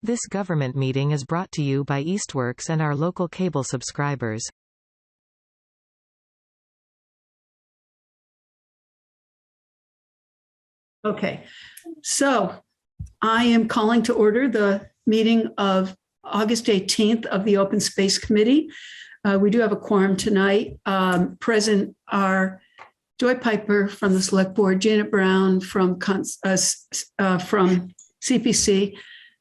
This government meeting is brought to you by Eastworks and our local cable subscribers. Okay, so I am calling to order the meeting of August 18th of the Open Space Committee. We do have a quorum tonight. Present are Joy Piper from the Select Board, Janet Brown from CPC,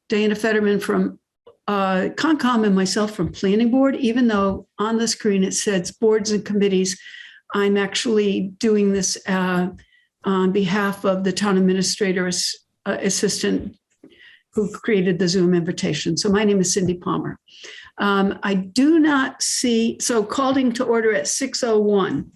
Diana Fetterman from Concom, and myself from Planning Board. Even though on the screen it says boards and committees, I'm actually doing this on behalf of the town administrator assistant who created the Zoom invitation. So my name is Cindy Palmer. I do not see, so calling to order at 6:01.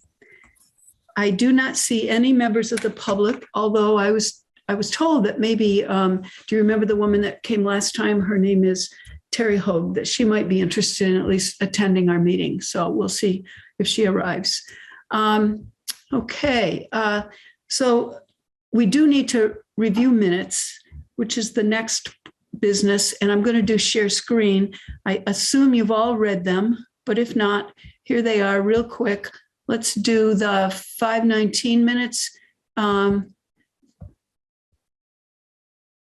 I do not see any members of the public, although I was told that maybe, do you remember the woman that came last time? Her name is Terry Hogue, that she might be interested in at least attending our meeting. So we'll see if she arrives. Okay, so we do need to review minutes, which is the next business, and I'm going to do share screen. I assume you've all read them, but if not, here they are real quick. Let's do the 5:19 minutes.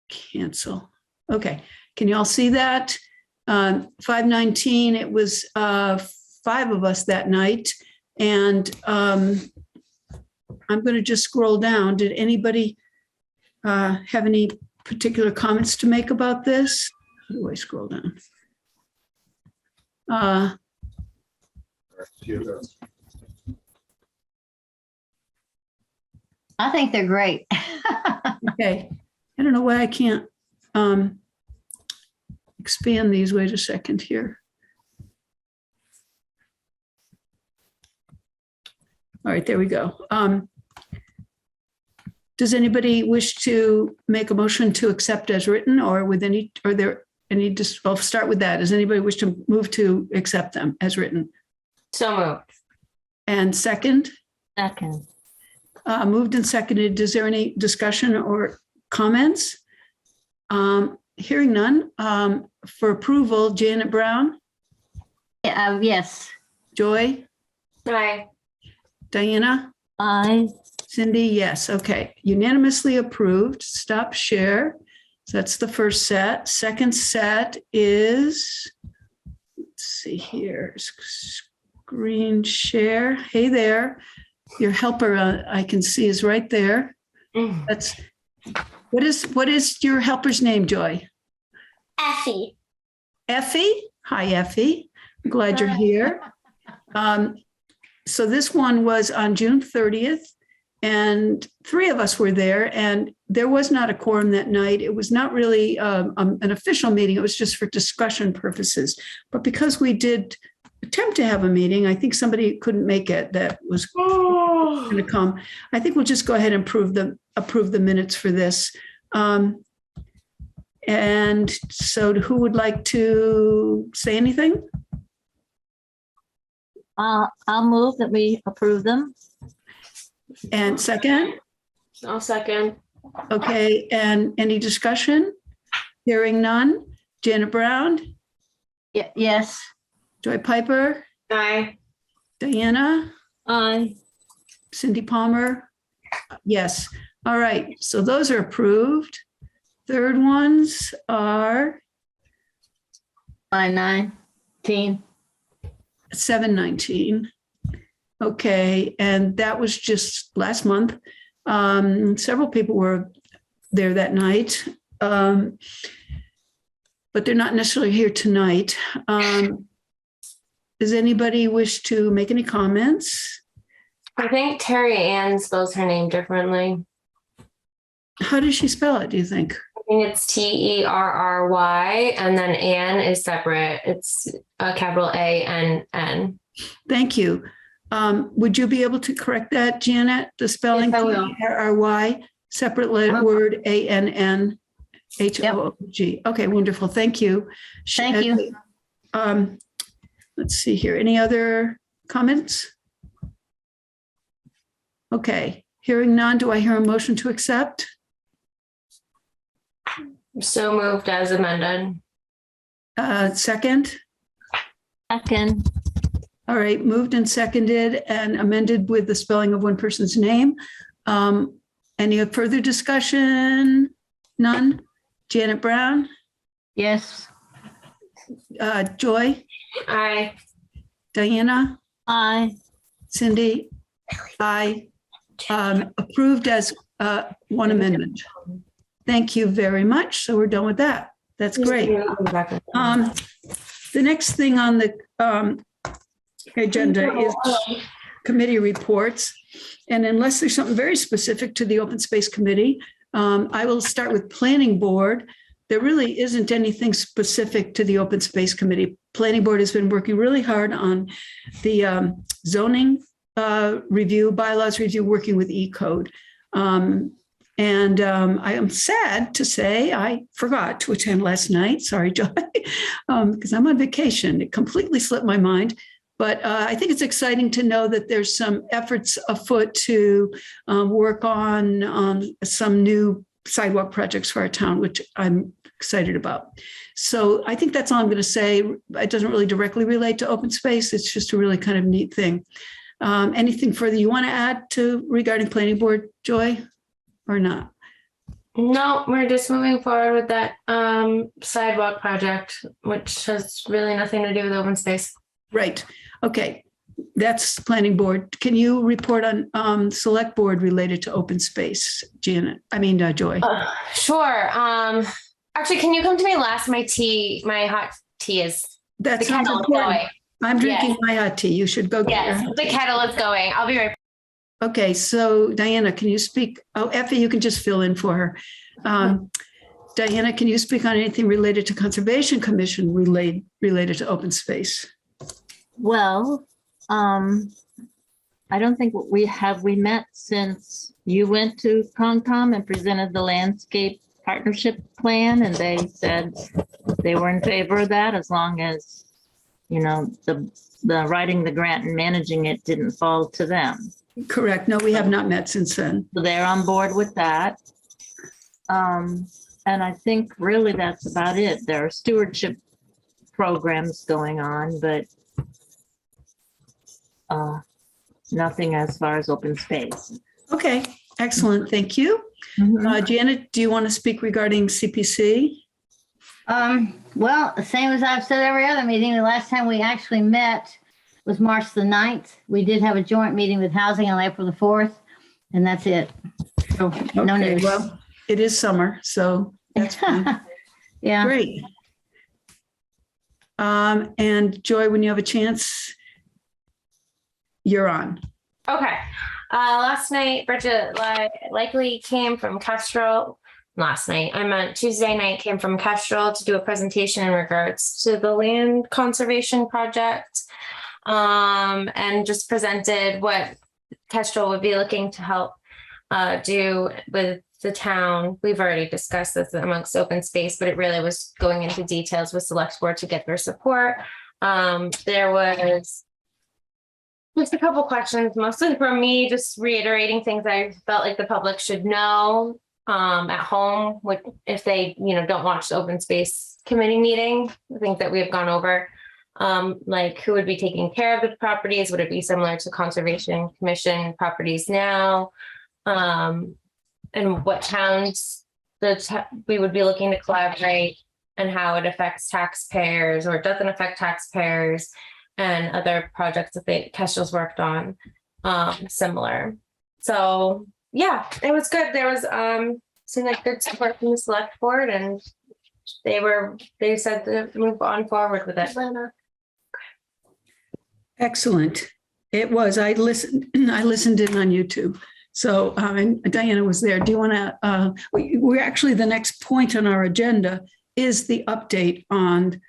Cancel. Okay, can you all see that? 5:19, it was 5 of us that night, and I'm going to just scroll down. Did anybody have any particular comments to make about this? How do I scroll down? I think they're great. Okay. I don't know why I can't expand these. Wait a second here. All right, there we go. Does anybody wish to make a motion to accept as written, or with any, are there any, just, I'll start with that. Does anybody wish to move to accept them as written? So moved. And second? Second. Moved and seconded. Is there any discussion or comments? Hearing none. For approval, Janet Brown? Yes. Joy? Aye. Diana? Aye. Cindy, yes. Okay. Unanimously approved. Stop share. So that's the first set. Second set is, let's see here, screen share. Hey there. Your helper, I can see, is right there. That's, what is your helper's name, Joy? Effie. Effie? Hi, Effie. I'm glad you're here. So this one was on June 30th, and 3 of us were there, and there was not a quorum that night. It was not really an official meeting. It was just for discussion purposes. But because we did attempt to have a meeting, I think somebody couldn't make it that was going to come. I think we'll just go ahead and approve the minutes for this. And so who would like to say anything? I'll move that we approve them. And second? I'll second. Okay, and any discussion? Hearing none. Janet Brown, Yes. Joy Piper, Aye. Diana, Aye. Cindy Palmer. Yes. All right, so those are approved. Third ones are 5:19. 7:19. Okay, and that was just last month. Several people were there that night, but they're not necessarily here tonight. Does anybody wish to make any comments? I think Terry Ann spells her name differently. How does she spell it, do you think? I think it's Terry, and then Ann is separate. It's a capital ANN. Thank you. Would you be able to correct that, Janet? The spelling? Yes, I will. Terry, separate word ANNHOOG. Okay, wonderful. Thank you. Thank you. Let's see here. Any other comments? Okay, hearing none, do I hear a motion to accept? So moved as amended. Second? Second. All right, moved and seconded and amended with the spelling of one person's name. Any further discussion? None? Janet Brown? Yes. Joy? Aye. Diana? Aye. Cindy? Aye. Approved as one amendment. Thank you very much. So we're done with that. That's great. The next thing on the agenda is committee reports. And unless there's something very specific to the Open Space Committee, I will start with Planning Board. There really isn't anything specific to the Open Space Committee. Planning Board has been working really hard on the zoning review, bylaws review, working with E-Code. And I am sad to say I forgot to attend last night. Sorry, Joy, because I'm on vacation. It completely slipped my mind. But I think it's exciting to know that there's some efforts afoot to work on some new sidewalk projects for our town, which I'm excited about. So I think that's all I'm going to say. It doesn't really directly relate to open space. It's just a really kind of neat thing. Anything further you want to add to regarding Planning Board, Joy, or not? No, we're just moving forward with that sidewalk project, which has really nothing to do with open space. Right. Okay. That's Planning Board. Can you report on Select Board related to open space, Janet? I mean, Joy. Sure. Actually, can you come to me last? My hot tea is That the sounds kettle is important. going. I'm drinking Yes. my hot tea. You should go get Yes, your. the kettle is going. I'll be right back. Okay, so Diana, can you speak? Oh, Effie, you can just fill in for her. Diana, can you speak on anything related to Conservation Commission related to open space? Well, I don't think we met since you went to Concom and presented the landscape partnership plan, and they said they were in favor of that as long as, the writing the grant and managing it didn't fall to them. Correct. No, we have not met since then. So they're on board with that. And I think really that's about it. There are stewardship programs going on, but nothing as far as open space. Okay, excellent. Thank you. Janet, do you want to speak regarding CPC? Well, the same as I've said every other meeting, the last time we actually met was March the 9th. We did have a joint meeting with Housing on April the 4th, and that's it. So no Okay, news. well, it is summer, so that's fine. Yeah. Great. And Joy, when you have a chance, you're on. Okay. Last night, Bridget likely came from Kestrel. Last night, I meant Tuesday night, came from Kestrel to do a presentation in regards to the land conservation project, and just presented what Kestrel would be looking to help do with the town. We've already discussed this amongst open space, but it really was going into details with Select Board to get their support. There was just a couple questions, mostly from me, just reiterating things I felt like the public should know at home, if they, don't watch the open space committee meeting, the things that we have gone over, like who would be taking care of the properties? Would it be similar to Conservation Commission properties now? And what towns we would be looking to collaborate, and how it affects taxpayers or doesn't affect taxpayers, and other projects that Kestrel's worked on similar. So yeah, it was good. There was seemed like good support from the Select Board, and they said to move on forward with it. Excellent. It was. I listened in on YouTube. So and Diana was there. Do you want to, we're actually, the next point on our agenda is the update on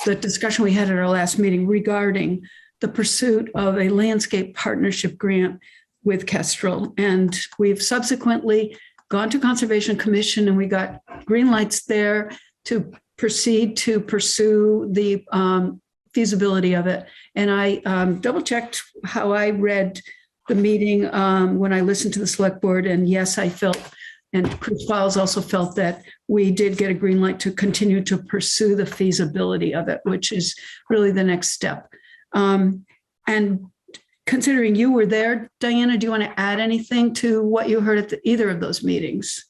the discussion we had at our last meeting regarding the pursuit of a landscape partnership grant with Kestrel. And we've subsequently gone to Conservation Commission, and we got green lights there to proceed to pursue the feasibility of it. And I double checked how I read the meeting when I listened to the Select Board. And yes, I felt And Chris Files also felt that we did get a green light to continue to pursue the feasibility of it, which is really the next step. And considering you were there, Diana, do you want to add anything to what you heard at either of those meetings?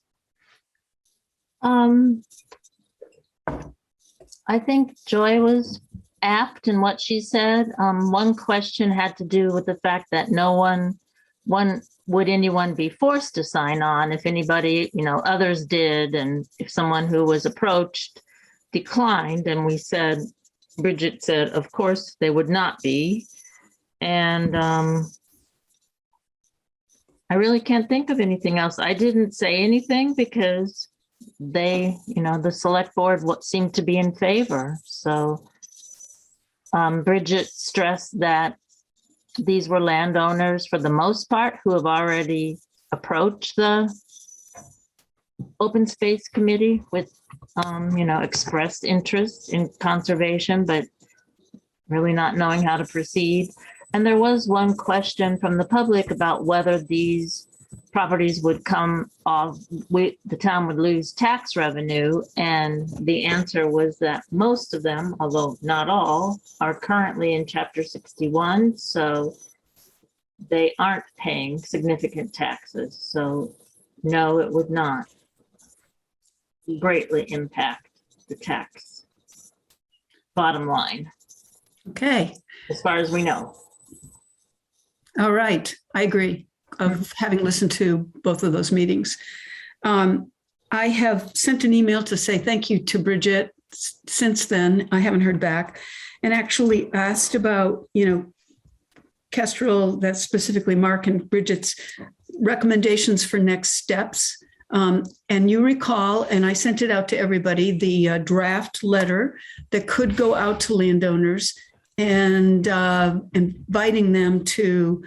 I think Joy was apt in what she said. One question had to do with the fact that would anyone be forced to sign on if anybody, others did, and if someone who was approached declined, and Bridget said, of course, they would not be. And I really can't think of anything else. I didn't say anything because the select board seemed to be in favor. So Bridget stressed that these were landowners for the most part who have already approached the open space committee with, expressed interest in conservation, but really not knowing how to proceed. And there was one question from the public about whether these properties would come off, the town would lose tax revenue. And the answer was that most of them, although not all, are currently in Chapter 61. So they aren't paying significant taxes. So no, it would not greatly impact the tax bottom line. Okay. As far as we know. All right. I agree. Of having listened to both of those meetings. I have sent an email to say thank you to Bridget. Since then, I haven't heard back, and actually asked about, Kestrel, that's specifically Mark and Bridget's recommendations for next steps. And you recall, and I sent it out to everybody, the draft letter that could go out to landowners and inviting them to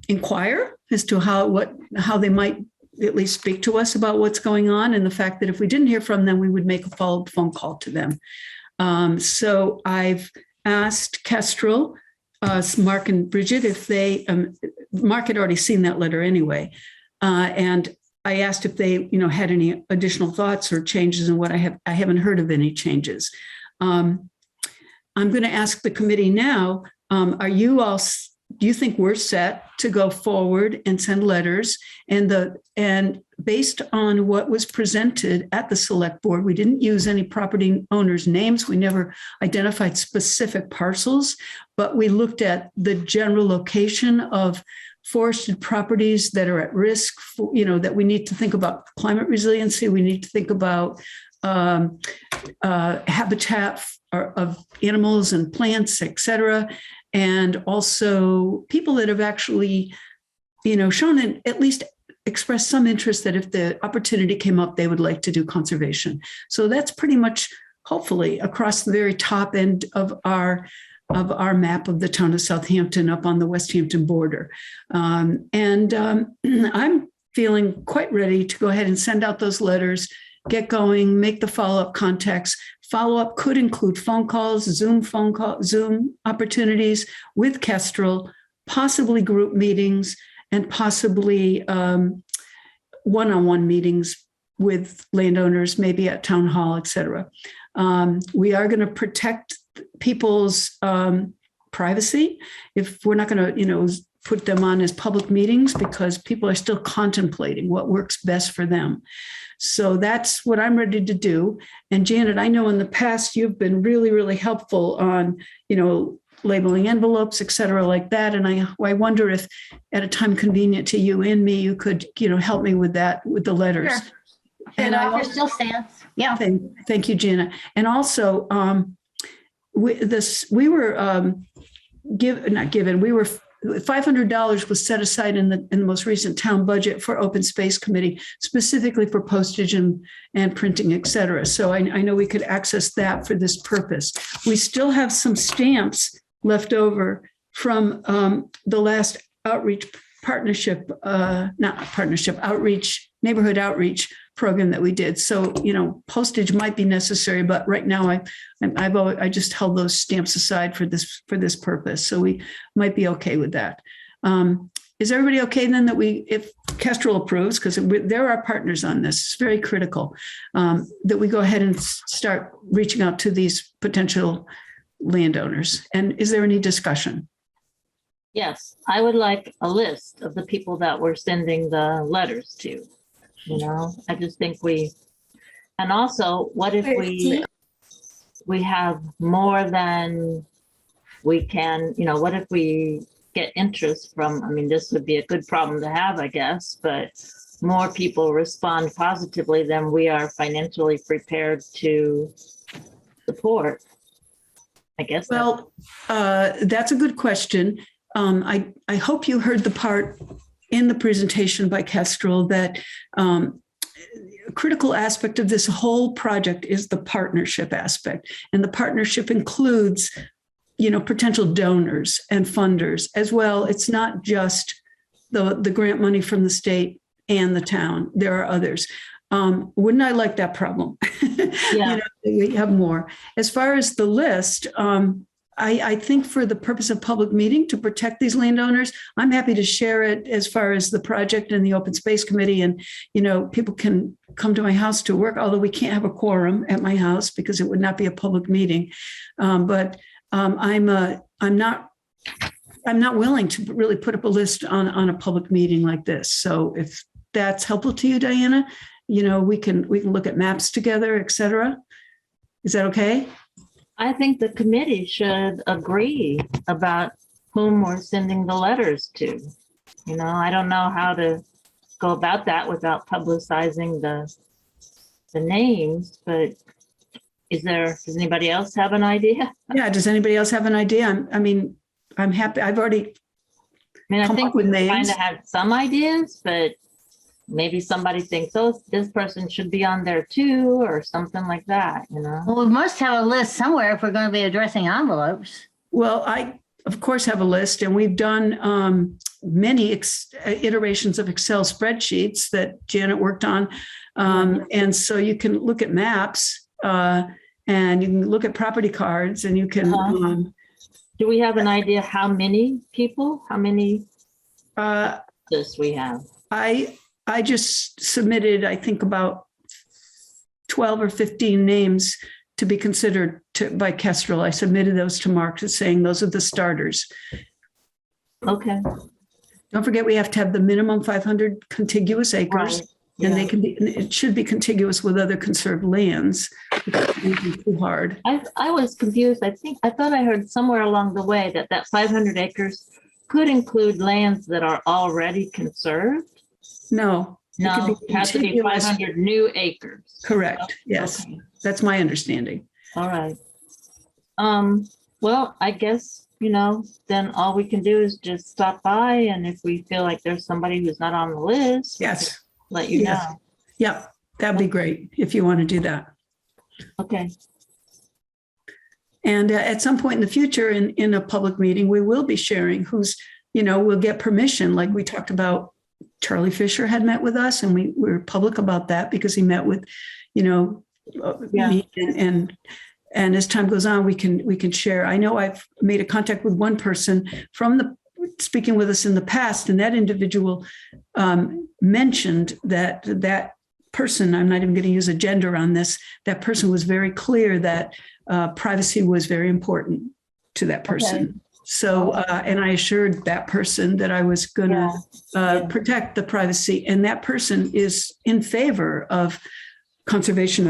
inquire as to how they might at least speak to us about what's going on, and the fact that if we didn't hear from them, we would make a follow-up phone call to them. So I've asked Kestrel, Mark and Bridget, if they, Mark had already seen that letter anyway, and I asked if they, had any additional thoughts or changes, and what I haven't heard of any changes. I'm going to ask the committee now, do you think we're set to go forward and send letters? And based on what was presented at the select board, we didn't use any property owners' names. We never identified specific parcels, but we looked at the general location of forested properties that are at risk, that we need to think about climate resiliency. We need to think about habitat of animals and plants, et cetera. And also people that have actually, shown and at least expressed some interest that if the opportunity came up, they would like to do conservation. So that's pretty much, hopefully, across the very top end of our map of the town of Southampton up on the West Hampton border. I'm feeling quite ready to go ahead and send out those letters, get going, make the follow-up contacts. Follow-up could include phone calls, Zoom opportunities with Kestrel, possibly group meetings, and possibly one-on-one meetings with landowners, maybe at town hall, et cetera. We are going to protect people's privacy if we're not going to, put them on as public meetings, because people are still contemplating what works best for them. So that's what I'm ready to do. And Janet, I know in the past you've been really, really helpful on, labeling envelopes, et cetera, like that. And I wonder if at a time convenient to you and me, you could, help me with that, with the letters. Sure. And the offer still stands. Yeah. Thank you, Janet. And also, we were $500 was set aside in the most recent town budget for open space committee, specifically for postage and printing, et cetera. So I know we could access that for this purpose. We still have some stamps left over from the last outreach neighborhood outreach program that we did. So, postage might be necessary, but right now I just held those stamps aside for this purpose. So we might be okay with that. is everybody okay then that if Kestrel approves, because they're our partners on this, it's very critical, that we go ahead and start reaching out to these potential landowners? And is there any discussion? Yes, I would like a list of the people that we're sending the letters to. I just think and also, what if we have more than we can, what if we get interest from, this would be a good problem to have, I guess, but more people respond positively than we are financially prepared to support. I guess. Well, that's a good question. I hope you heard the part in the presentation by Kestrel that a critical aspect of this whole project is the partnership aspect. And the partnership includes, potential donors and funders as well. It's not just the grant money from the state and the town. There are others. Wouldn't I like that problem? Yeah. We have more. As far as the list, I think for the purpose of public meeting to protect these landowners, I'm happy to share it as far as the project and the open space committee. And, people can come to my house to work, although we can't have a quorum at my house because it would not be a public meeting. But I'm not willing to really put up a list on a public meeting like this. So if that's helpful to you, Diana, we can look at maps together, et cetera. Is that okay? I think the committee should agree about whom we're sending the letters to. I don't know how to go about that without publicizing the names, but does anybody else have an idea? Yeah. Does anybody else have an idea? I'm happy. I've already I come think up with we names. kind of had some ideas, but maybe somebody thinks, oh, this person should be on there too, or something like that, Well, we must have a list somewhere if we're going to be addressing envelopes. Well, I, of course, have a list, and we've done many iterations of Excel spreadsheets that Janet worked on. And so you can look at maps and you can look at property cards, and you can. Do we have an idea how many people, this we have? I just submitted, I think, about 12 or 15 names to be considered by Kestrel. I submitted those to Mark saying those are the starters. Okay. Don't forget, we have to have the minimum 500 contiguous acres. Right. And Yeah. it should be contiguous with other conserved lands. It won't be too hard. I was confused. I thought I heard somewhere along the way that 500 acres could include lands that are already conserved. No. No, it has to be contiguous. 500 new acres. Correct. Yes. Okay. That's my understanding. All right. Well, I guess, then all we can do is just stop by, and if we feel like there's somebody who's not on the list, Yes. let you Yes. know. Yeah, that'd be great if you want to do that. Okay. And at some point in the future, in a public meeting, we will be sharing who's, we'll get permission. Like we talked about, Charlie Fisher had met with us, and we were public about that because he met with, me, and as time goes on, we can share. I know I've made a contact with one person from speaking with us in the past, and that individual mentioned that person, I'm not even going to use a gender on this, that person was very clear that privacy was very important to that person. Okay. So, and I assured that person that I was going to protect the privacy, and that person is in favor of conservation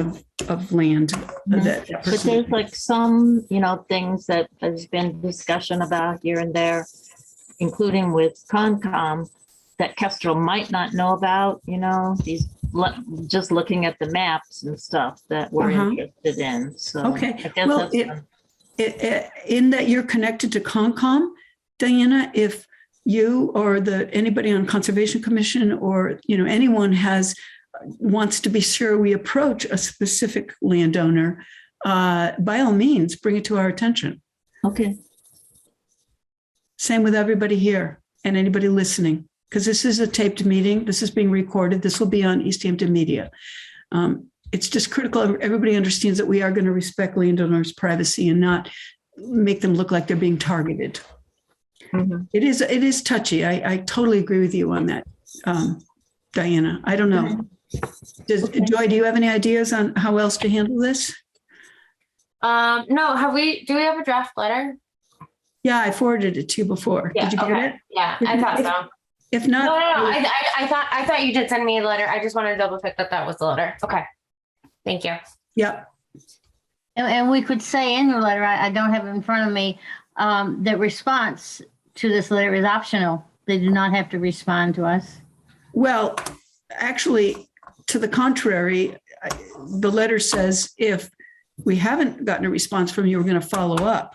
of land. Mm-hmm. But there's like some, things that there's been discussion about here and there, including with Concom, that Kestrel might not know about, these just looking at the maps and stuff that we're interested in. So okay, well, in that you're connected to Concom, Diana, if you or anybody on Conservation Commission or anyone wants to be sure we approach a specific landowner, by all means, bring it to our attention. Okay. Same with everybody here and anybody listening, because this is a taped meeting. This is being recorded. This will be on East Hampton Media. It's just critical. Everybody understands that we are going to respect landowners' privacy and not make them look like they're being targeted. It is touchy. I totally agree with you on that, Diana. I don't know. Joy, do you have any ideas on how else to handle this? No, do we have a draft letter? Yeah, I forwarded it to you before. Yeah, Did you get it? Yeah, I thought so. If not, No. I thought you did send me a letter. I just wanted to double check that was the letter. Okay. Thank you. yeah. And we could say in your letter, I don't have it in front of me, that response to this letter is optional. They do not have to respond to us. Well, actually, to the contrary, the letter says if we haven't gotten a response from you, we're going to follow up.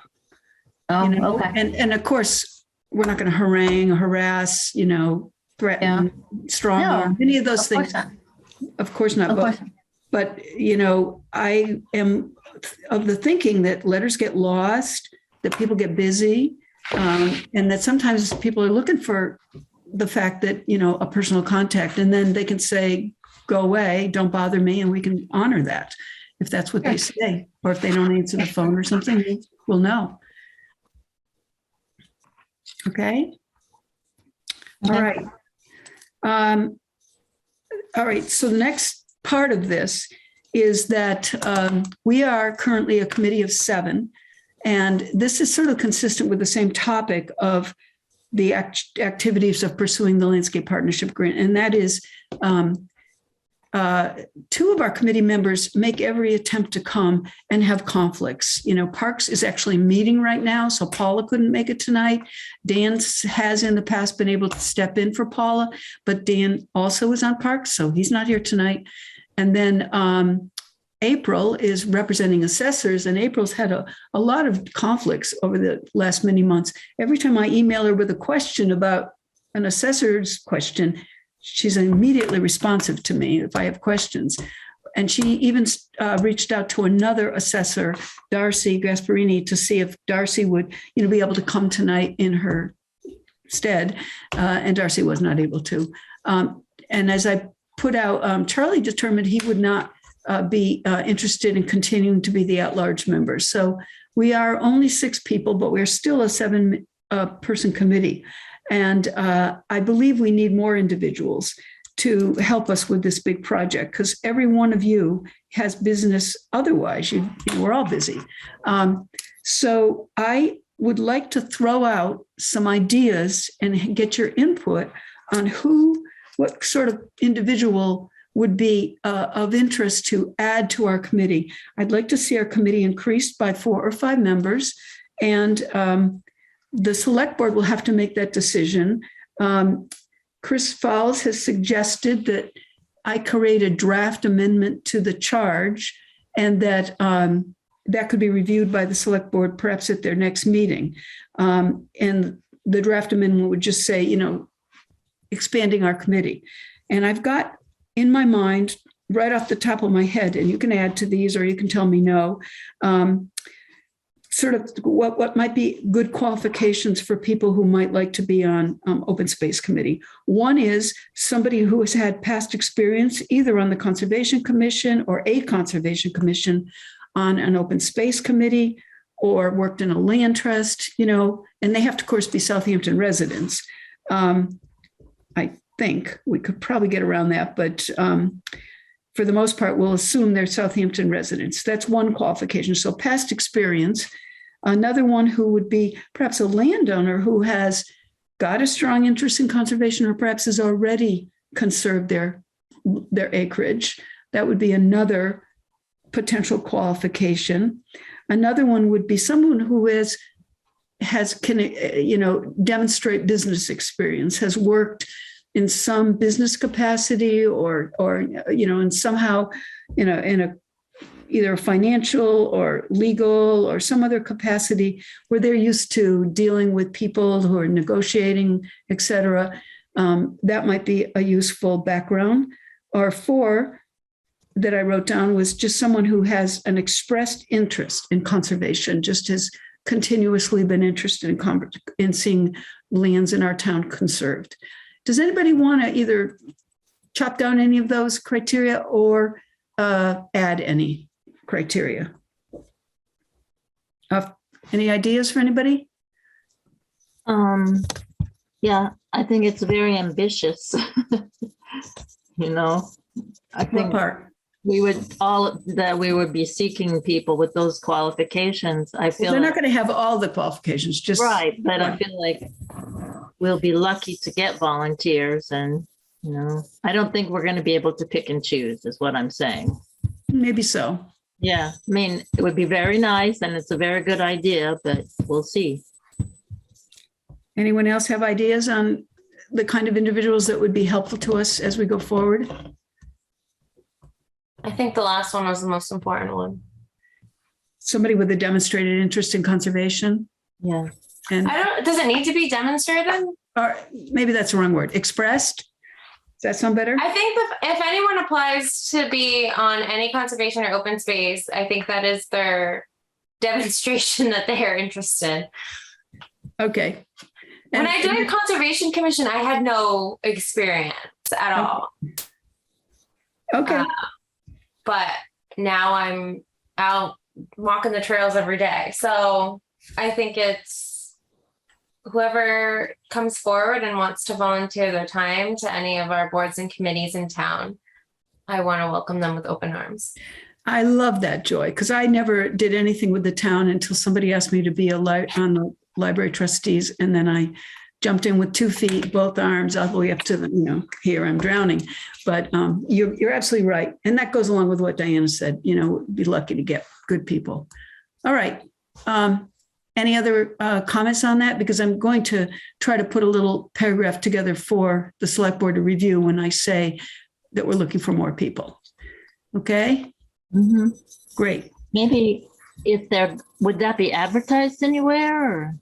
Oh, You know? okay. And of course, we're not going to harangue, harass, threaten, strong arm, any of those things. Of course not. Of course. But, I am of the thinking that letters get lost, that people get busy, and that sometimes people are looking for the fact that, a personal contact, and then they can say, go away, don't bother me, and we can honor that. If that's what they say, or if they don't answer the phone or something, we'll know. Okay. All right. All right. So the next part of this is that we are currently a committee of 7, and this is sort of consistent with the same topic of the activities of pursuing the landscape partnership grant, and that is 2 of our committee members make every attempt to come and have conflicts. Parks is actually meeting right now, so Paula couldn't make it tonight. Dan has in the past been able to step in for Paula, but Dan also is on Parks, so he's not here tonight. And then April is representing assessors, and April's had a lot of conflicts over the last many months. Every time I email her with a question about an assessor's question, she's immediately responsive to me if I have questions. And she even reached out to another assessor, Darcy Gasparini, to see if Darcy would, be able to come tonight in her stead. And Darcy was not able to. And as I put out, Charlie determined he would not be interested in continuing to be the at-large member. So we are only 6 people, but we're still a 7-person committee. And I believe we need more individuals to help us with this big project, because every one of you has business otherwise. We're all busy. So I would like to throw out some ideas and get your input on what sort of individual would be of interest to add to our committee. I'd like to see our committee increased by 4 or 5 members, and the select board will have to make that decision. Chris Fowles has suggested that I create a draft amendment to the charge, and that that could be reviewed by the select board perhaps at their next meeting. And the draft amendment would just say, expanding our committee. And I've got in my mind, right off the top of my head, and you can add to these or you can tell me no, sort of what might be good qualifications for people who might like to be on open space committee. One is somebody who has had past experience either on the Conservation Commission or a Conservation Commission, on an open space committee, or worked in a land trust, and they have to, of course, be Southampton residents. I think we could probably get around that, but for the most part, we'll assume they're Southampton residents. That's one qualification. So past experience. Another one who would be perhaps a landowner who has got a strong interest in conservation, or perhaps has already conserved their acreage. That would be another potential qualification. Another one would be someone who can demonstrate business experience, has worked in some business capacity or and somehow, in a either financial or legal or some other capacity where they're used to dealing with people who are negotiating, et cetera. That might be a useful background. Or 4 that I wrote down was just someone who has an expressed interest in conservation, just has continuously been interested in seeing lands in our town conserved. Does anybody want to either chop down any of those criteria or add any criteria? Any ideas for anybody? Yeah, I think it's very ambitious. You know, I What think part? we would be seeking people with those qualifications. I Well, feel they're not like, going to have all the qualifications, just. right, but I one. feel like we'll be lucky to get volunteers and, I don't think we're going to be able to pick and choose is what I'm saying. Maybe so. Yeah, I mean, it would be very nice and it's a very good idea, but we'll see. Anyone else have ideas on the kind of individuals that would be helpful to us as we go forward? I think the last one was the most important one. Somebody with a demonstrated interest in conservation Yeah. and, Does it need to be demonstrated? or maybe that's the wrong word, expressed? Does that sound better? I think if anyone applies to be on any conservation or open space, I think that is their demonstration that they are interested. Okay. When And- I joined Conservation Commission, I had no experience at all. Okay. But now I'm out walking the trails every day. So I think it's whoever comes forward and wants to volunteer their time to any of our boards and committees in town, I want to welcome them with open arms. I love that, Joy, because I never did anything with the town until somebody asked me to be on the library trustees. And then I jumped in with 2 feet, both arms, all the way up to the, here I'm drowning. But you're absolutely right. And that goes along with what Diana said, be lucky to get good people. All right. Any other comments on that? Because I'm going to try to put a little paragraph together for the select board to review when I say that we're looking for more people. Okay, Mm-hmm. great. Maybe would that be advertised anywhere or,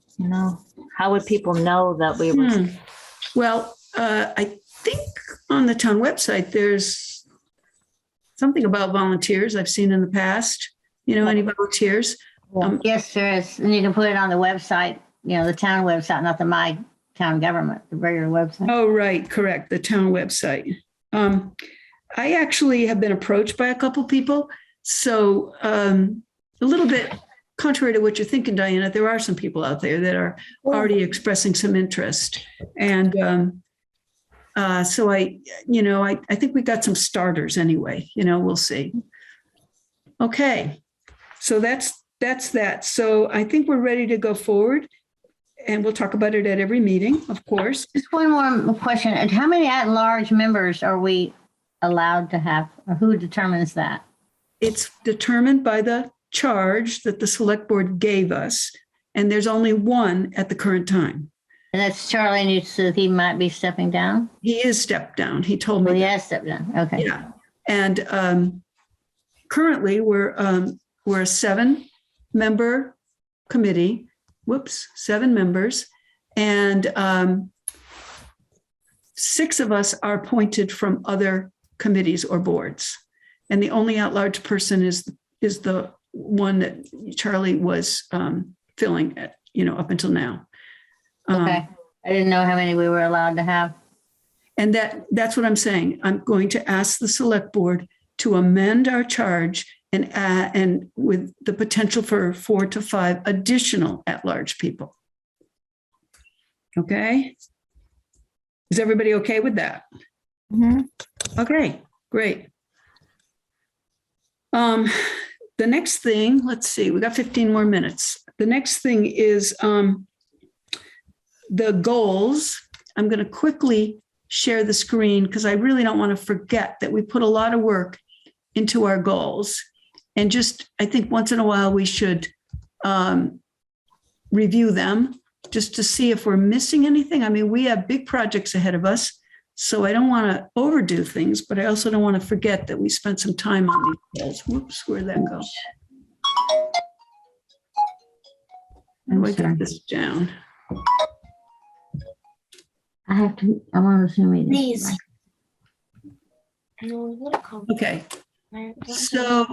how would people know that we were? Well, I think on the town website, there's something about volunteers I've seen in the past. Any volunteers? Yes, there is. And you can put it on the website, the town website, not the My Town Government, the regular website. Oh, right, correct, the town website. I actually have been approached by a couple people. So a little bit contrary to what you're thinking, Diana, there are some people out there that are already expressing some interest. And so I think we got some starters anyway, we'll see. Okay, so that's that. So I think we're ready to go forward and we'll talk about it at every meeting, of course. Just one more question. How many at-large members are we allowed to have, or who determines that? It's determined by the charge that the select board gave us, and there's only one at the current time. And that's Charlie, and you said he might be stepping down? He is stepped down. He told me. Well, he that. has stepped down. Okay. Yeah. And currently we're a 7-member committee. 7 members. And 6 of us are appointed from other committees or boards. And the only at-large person is the one that Charlie was filling at, up until now. Okay. I didn't know how many we were allowed to have. And that's what I'm saying. I'm going to ask the select board to amend our charge and with the potential for 4 to 5 additional at-large people. Okay? Is everybody okay with that? Mm-hmm. Okay, great. The next thing, let's see, we got 15 more minutes. The next thing is the goals. I'm going to quickly share the screen because I really don't want to forget that we put a lot of work into our goals. And just, I think once in a while we should review them just to see if we're missing anything. I mean, we have big projects ahead of us, so I don't want to overdo things, but I also don't want to forget that we spent some time on these goals. Whoops, where'd that go? And we got this down. I want to Zoom meeting. Please. Okay. So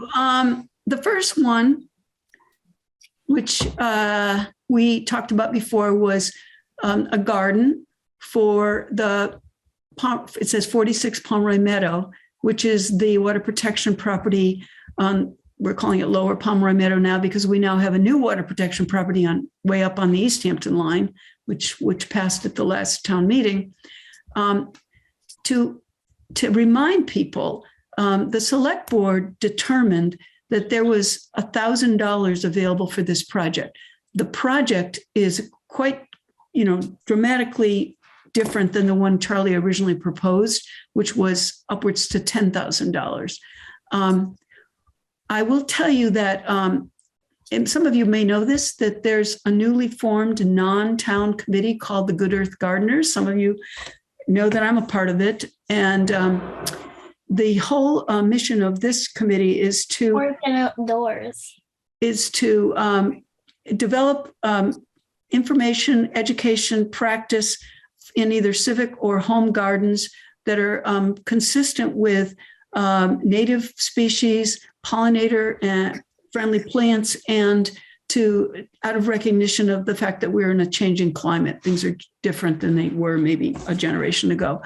the first one, which we talked about before, was a garden for it says 46 Pomeroy Meadow, which is the water protection property on we're calling it Lower Pomeroy Meadow now because we now have a new water protection property on way up on the East Hampton line, which passed at the last town meeting. To remind people, the select board determined that there was $1,000 available for this project. The project is quite, dramatically different than the one Charlie originally proposed, which was upwards to $10,000. I will tell you that, and some of you may know this, that there's a newly formed non-town committee called the Good Earth Gardeners. Some of you know that I'm a part of it. And the whole mission of this committee is to Working outdoors. Develop information, education, practice in either civic or home gardens that are consistent with native species, pollinator and friendly plants, and out of recognition of the fact that we're in a changing climate. Things are different than they were maybe a generation ago.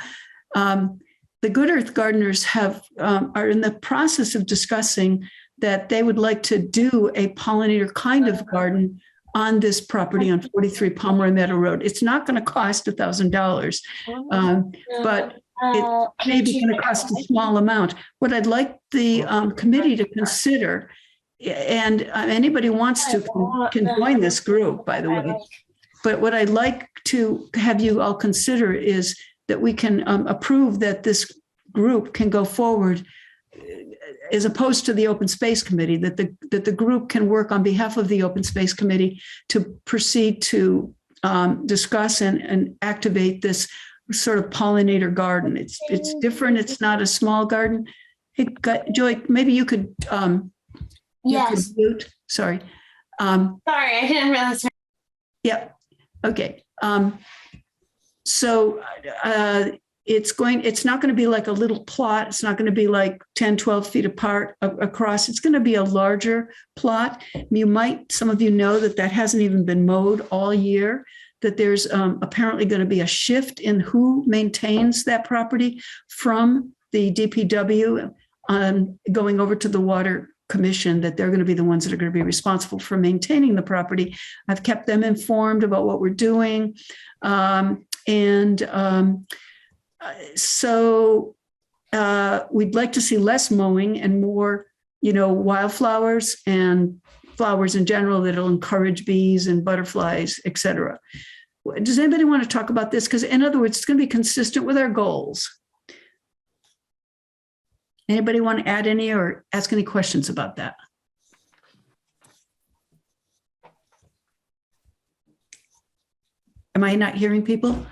The Good Earth Gardeners are in the process of discussing that they would like to do a pollinator kind of garden on this property on 43 Pomeroy Meadow Road. It's not going to cost $1,000, but it may be going to cost a small amount. What I'd like the committee to consider, and anybody wants to can join this group, by the way, but what I'd like to have you all consider is that we can approve that this group can go forward as opposed to the Open Space Committee, that the group can work on behalf of the Open Space Committee to proceed to discuss and activate this sort of pollinator garden. It's different. It's not a small garden. Hey, Joy, maybe you could. Yes. Mute. Sorry. Sorry, I didn't realize. Yeah. Okay. So it's not going to be like a little plot. It's not going to be like 10, 12 feet apart across. It's going to be a larger plot. Some of you know that hasn't even been mowed all year, that there's apparently going to be a shift in who maintains that property from the DPW going over to the Water Commission, that they're going to be the ones that are going to be responsible for maintaining the property. I've kept them informed about what we're doing. So we'd like to see less mowing and more, wildflowers and flowers in general that'll encourage bees and butterflies, et cetera. Does anybody want to talk about this? Because in other words, it's going to be consistent with our goals. Anybody want to add any or ask any questions about that? Am I not hearing people?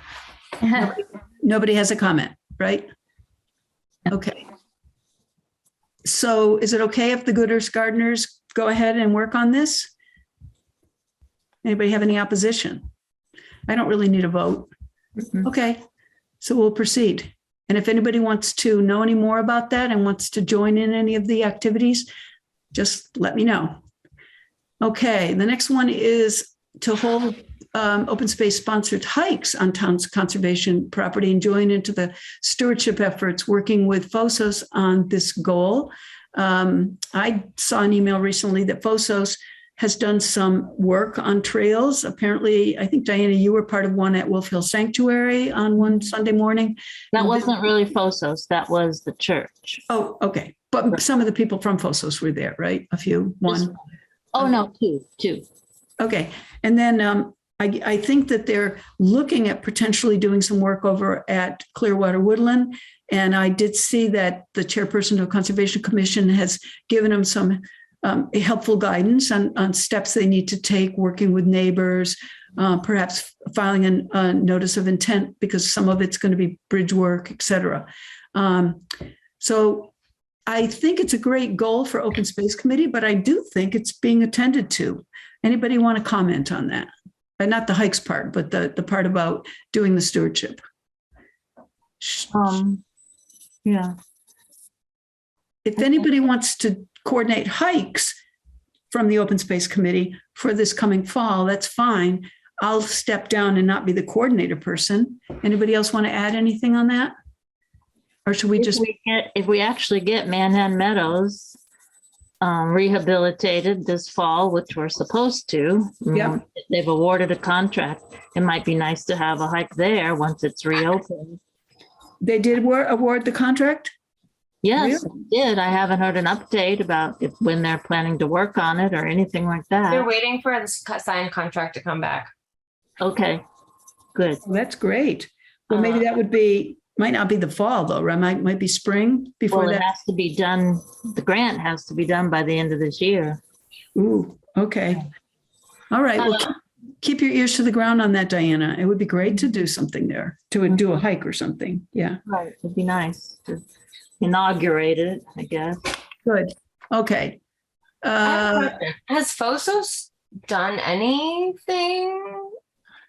Nobody has a comment, right? Okay. So is it okay if the Good Earth Gardeners go ahead and work on this? Anybody have any opposition? I don't really need a vote. Mhm. Okay, so we'll proceed. And if anybody wants to know any more about that and wants to join in any of the activities, just let me know. Okay, the next one is to hold open space sponsored hikes on town's conservation property and join into the stewardship efforts working with FOSOS on this goal. I saw an email recently that FOSOS has done some work on trails. Apparently, I think, Diana, you were part of one at Wolf Hill Sanctuary on one Sunday morning. That wasn't really FOSOS, that was the church. Oh, okay. But some of the people from FOSOS were there, right? A few, one. Oh, no, two. Okay. And then I think that they're looking at potentially doing some work over at Clearwater Woodland. And I did see that the chairperson of the Conservation Commission has given them some helpful guidance on steps they need to take, working with neighbors, perhaps filing a notice of intent because some of it's going to be bridge work, et cetera. So I think it's a great goal for Open Space Committee, but I do think it's being attended to. Anybody want to comment on that? Not the hikes part, but the part about doing the stewardship. Yeah. If anybody wants to coordinate hikes from the Open Space Committee for this coming fall, that's fine. I'll step down and not be the coordinator person. Anybody else want to add anything on that? Or should we just? If we actually get Manhattan Meadows, rehabilitated this fall, which we're supposed to. Yep. They've awarded a contract. It might be nice to have a hike there once it's reopened. They did award the contract? Yes, I did. I haven't heard an update about when they're planning to work on it or anything like They're that. waiting for the signed contract to come back. Okay, good. Well, that's great. Well, maybe that might not be the fall though, right? Might be spring before Well, it that. has to be done, the grant has to be done by the end of this year. Ooh, okay. All right. Well, keep your ears to the ground on that, Diana. It would be great to do something there, to do a hike or something. Yeah. Right, it'd be nice to inaugurate it, I guess. Good. Okay. I have a question. Has Fosos done anything?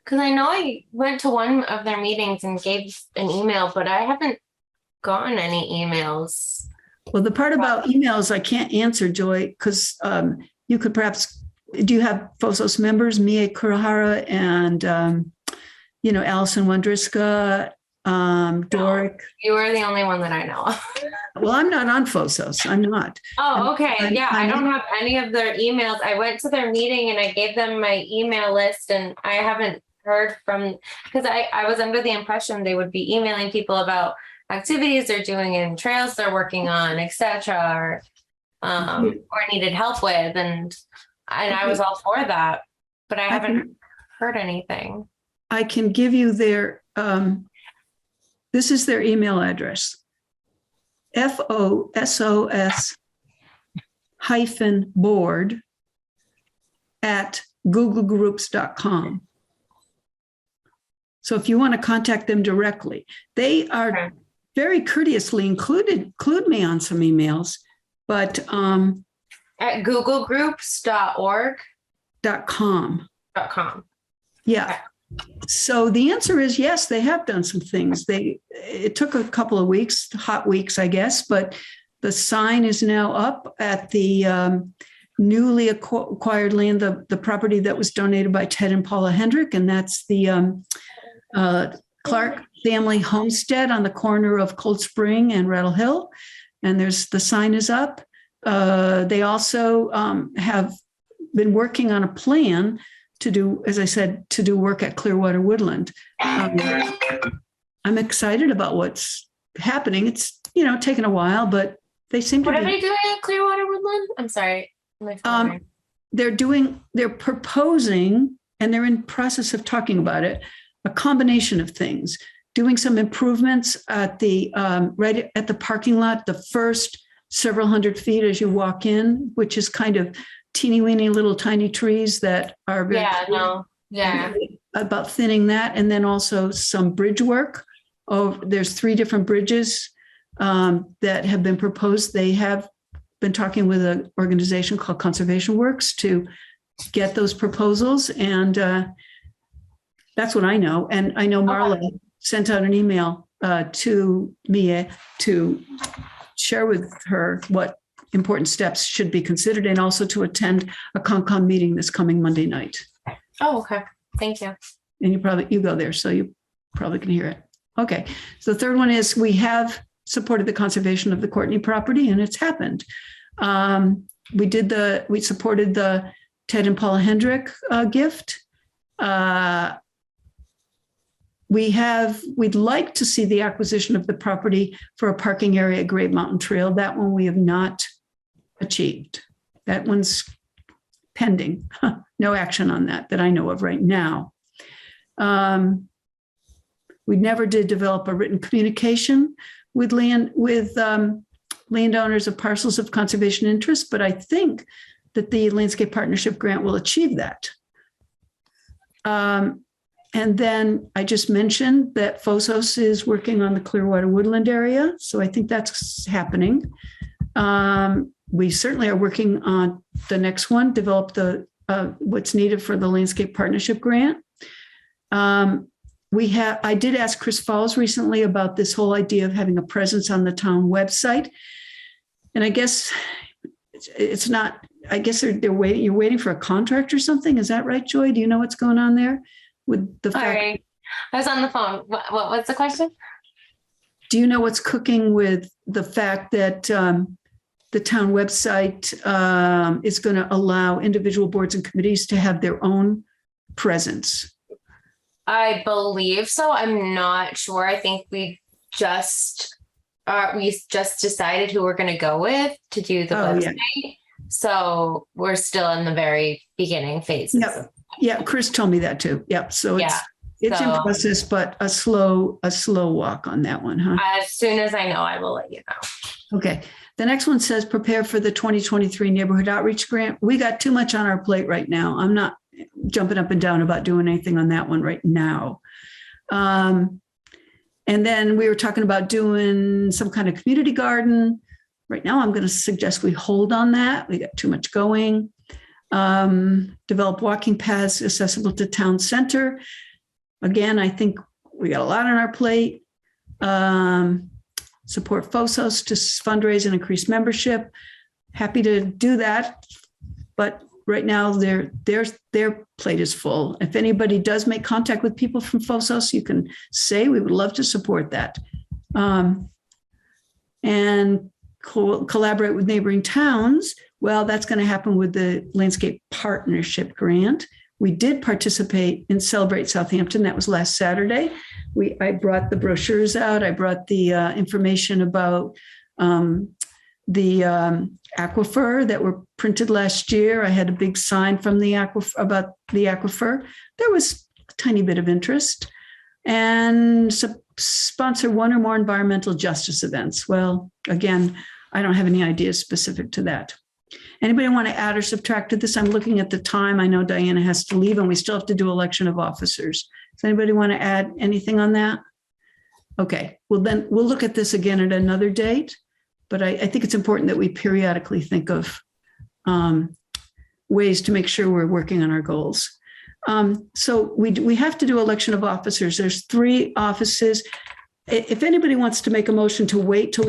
Because I know I went to one of their meetings and gave an email, but I haven't gotten any emails. Well, the part about emails I can't answer, Joy, because you could perhaps, do you have FOSOS members, Mia Kurahara and, Allison Wondriska, Doric? You are the only one that I know of. Well, I'm not on FOSOS. I'm not. Oh, okay. I'm- I don't have any of their emails. I went to their meeting and I gave them my email list and I haven't heard from, because I was under the impression they would be emailing people about activities they're doing and trails they're working on, etc., or needed help with. And I was all for that, but I haven't heard anything. I can give you their, this is their email address. FOSOS-board@googlegroups.com. So if you want to contact them directly, they are very courteously include me on some emails, but At googlegroups.org. .com. .com. Yeah. So the answer is yes, they have done some things. It took a couple of weeks, hot weeks, I guess, but the sign is now up at the newly acquired land, the property that was donated by Ted and Paula Hendrick, and that's the Clark family homestead on the corner of Cold Spring and Rattle Hill. And the sign is up. They also have been working on a plan to do, as I said, to do work at Clearwater Woodland. I'm excited about what's happening. It's, taken a while, but they seem to What be. are they doing at Clearwater Woodland? I'm sorry. They're proposing, and they're in process of talking about it, a combination of things, doing some improvements at the right at the parking lot, the first several hundred feet as you walk in, which is kind of teeny weeny little tiny trees that are very about thinning that, and then also some bridge work. There's 3 different bridges that have been proposed. They have been talking with an organization called Conservation Works to get those proposals, and that's what I know. And I know Marla sent out an email to Mia to share with her what important steps should be considered, and also to attend a CONCOM meeting this coming Monday night. Oh, okay. Thank you. And you go there, so you probably can hear it. Okay. So the third one is we have supported the conservation of the Courtney property, and it's happened. We supported the Ted and Paula Hendrick gift. We'd like to see the acquisition of the property for a parking area at Great Mountain Trail. That one we have not achieved. That one's pending. No action on that I know of right now. We never did develop a written communication with landowners of parcels of conservation interest, but I think that the Landscape Partnership Grant will achieve that. And then I just mentioned that FOSOS is working on the Clearwater Woodland area, so I think that's happening. We certainly are working on the next one, develop what's needed for the Landscape Partnership Grant. I did ask Chris Falls recently about this whole idea of having a presence on the town website. And I guess it's not, I guess you're waiting for a contract or something. Is that right, Joy? Do you know what's going on there with the fact? Sorry, I was on the phone. What's the question? Do you know what's cooking with the fact that the town website is going to allow individual boards and committees to have their own presence. I believe so. I'm not sure. I think we just decided who we're going to go with to do the Oh, website. yeah. So we're still in the very beginning phases. Yep. Yeah, Chris told me that too. Yep. So it's in so- process, but a slow walk on that one, huh? As soon as I know, I will let you know. Okay. The next one says prepare for the 2023 neighborhood outreach grant. We got too much on our plate right now. I'm not jumping up and down about doing anything on that one right now. And then we were talking about doing some kind of community garden. Right now, I'm going to suggest we hold on that. We got too much going. Develop walking paths accessible to town center. Again, I think we got a lot on our plate. Support FOSOS to fundraise and increase membership. Happy to do that, but right now their plate is full. If anybody does make contact with people from FOSOS, you can say we would love to support that. And collaborate with neighboring towns. Well, that's going to happen with the Landscape Partnership Grant. We did participate in Celebrate Southampton. That was last Saturday. I brought the brochures out. I brought the information about the aquifer that were printed last year. I had a big sign from the aquifer about the aquifer. There was a tiny bit of interest. And sponsor one or more environmental justice events. Well, again, I don't have any ideas specific to that. Anybody want to add or subtract to this? I'm looking at the time. I know Diana has to leave and we still have to do election of officers. Does anybody want to add anything on that? Okay, well then we'll look at this again at another date, but I think it's important that we periodically think of ways to make sure we're working on our goals. So we have to do election of officers. There's 3 offices. If anybody wants to make a motion to wait till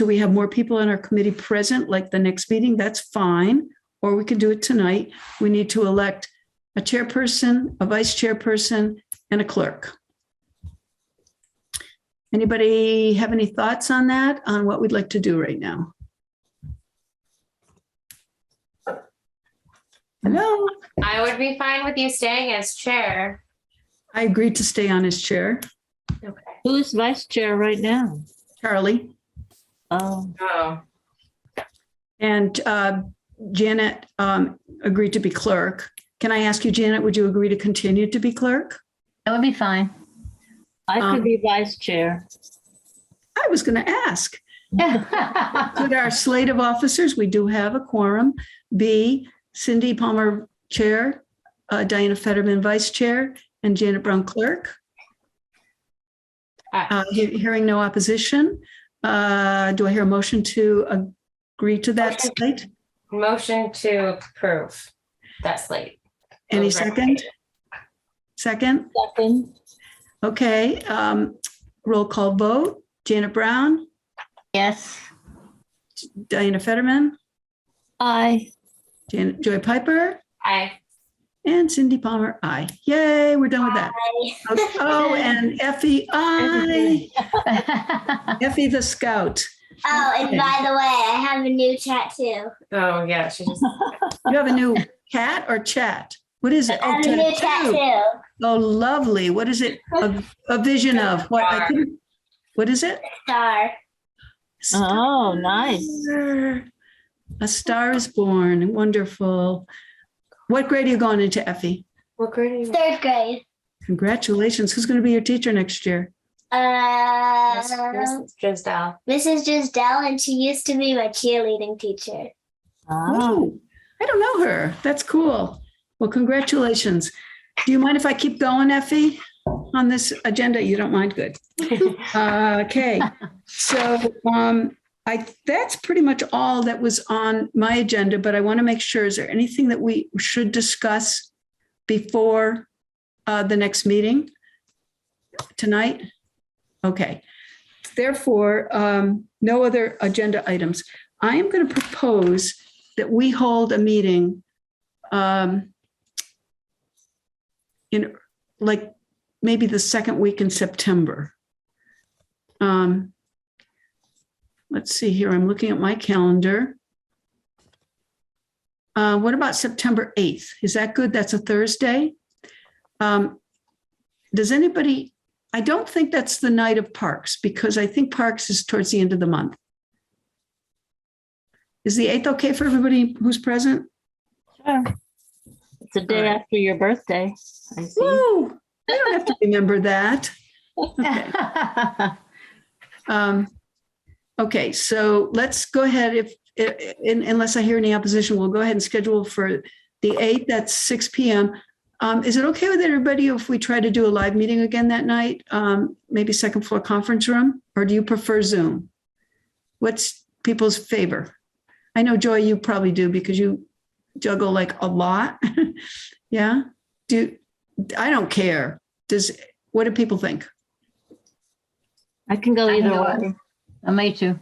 we have more people on our committee present, like the next meeting, that's fine. Or we can do it tonight. We need to elect a chairperson, a vice chairperson, and a clerk. Anybody have any thoughts on that, on what we'd like to do right now? Hello? I would be fine with you staying as chair. I agreed to stay on as chair. Okay. Who's vice chair right now? Charlie. Oh, Oh, And Janet agreed to be clerk. Can I ask you, Janet, would you agree to continue to be clerk? That would be fine. I could be vice chair. I was going to ask. Could our slate of officers, we do have a quorum, be Cindy Palmer, chair, Diana Fetterman, vice chair, and Janet Brown, clerk? Hearing no opposition, do I hear a motion to agree to that slate? motion to approve that slate. Any second? Second? Second. Okay. Roll call vote. Janet Brown, Yes. Diana Fetterman, Aye. Joy Piper, Aye. and Cindy Palmer. Aye. Yay, we're done with that. Okay. Oh, and Effie, aye. Effie the scout. Oh, and Okay. by the way, I have a new tattoo. Oh, yeah, she just, You have a new cat or chat? What is it? I have a new tattoo. Oh, lovely. What is it? A vision of what? What is it? Star. Oh, nice. Star. A star is born. Wonderful. What grade are you going into, Effie? what grade are you? 3rd grade. Congratulations. Who's going to be your teacher next year? Mrs. Drisdale. Mrs. Gisdell, and she used to be my cheerleading teacher. Oh, Oh, I don't know her. That's cool. Well, congratulations. Do you mind if I keep going, Effie, on this agenda? You don't mind? Good. Okay. So that's pretty much all that was on my agenda, but I want to make sure, is there anything that we should discuss before the next meeting tonight? Okay. Therefore, no other agenda items. I am going to propose that we hold a meeting in like maybe the second week in September. let's see here. I'm looking at my calendar. What about September 8th? Is that good? That's a Thursday. Does anybody, I don't think that's the night of Parks because I think Parks is towards the end of the month. Is the 8th okay for everybody who's present? Sure. It's a day after your birthday. I see. Woo! I don't have to remember that. Okay. Okay, so let's go ahead. Unless I hear any opposition, we'll go ahead and schedule for the 8th. That's 6 p.m. Is it okay with everybody if we try to do a live meeting again that night? Maybe second floor conference room, or do you prefer Zoom? What's people's favor? I know, Joy, you probably do because you juggle like a lot. Yeah. I don't care. What do people think? I can go either way. Me too.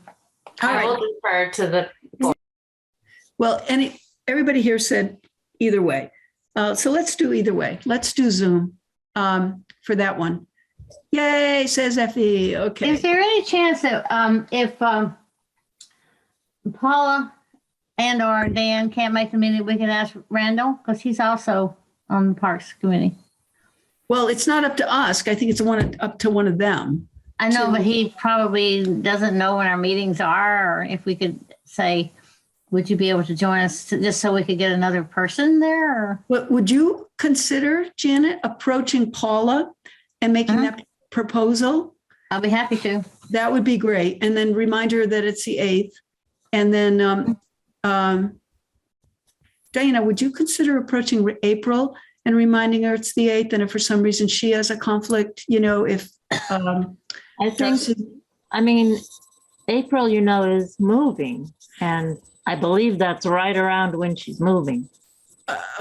All I right. will defer to the. Well, everybody here said either way. So let's do either way. Let's do Zoom for that one. Yay, says Effie. Okay. Is there any chance that if Paula and or Dan can't make the meeting, we can ask Randall because he's also on the Parks Committee? Well, it's not up to us. I think it's up to one of them. I know, but he probably doesn't know when our meetings are, or if we could say, would you be able to join us just so we could get another person there? Or? Would you consider, Janet, approaching Paula and making that proposal? I'll be happy to. That would be great. And then remind her that it's the 8th. And then, Diana, would you consider approaching April and reminding her it's the 8th? And if for some reason she has a conflict, if I think, I mean, April, is moving, and I believe that's right around when she's moving.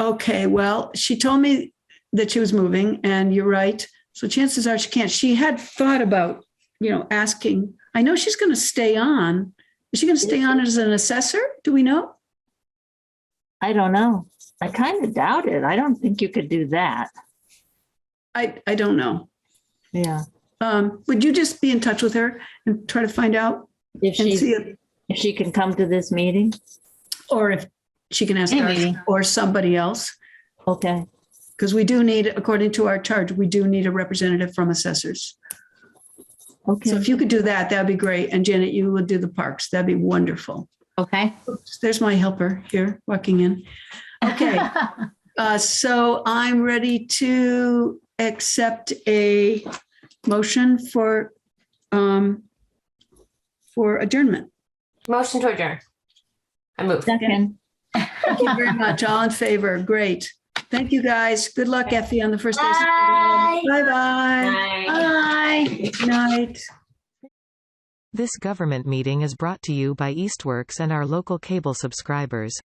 Okay, well, she told me that she was moving, and you're right. So chances are she can't. She had thought about, asking. I know she's going to stay on. Is she going to stay on as an assessor? Do we know? I don't know. I kind of doubt it. I don't think you could do that. I don't know. Yeah. Would you just be in touch with her and try to find out If and she see if if she can come to this meeting? or if she can ask Any Darcy meeting. or somebody else? Okay. Because we do need, according to our charge, we do need a representative from assessors. So Okay. if you could do that, that'd be great. And Janet, you would do the parks. That'd be wonderful. Okay. Oops, there's my helper here walking in. Okay. So I'm ready to accept a motion for adjournment. Motion to adjourn. I move. Second. Thank you very much. All in favor. Great. Thank you, guys. Good luck, Effie, on the first day. Bye. Bye-bye. Bye. Bye. Good night. This government meeting is brought to you by Eastworks and our local cable subscribers.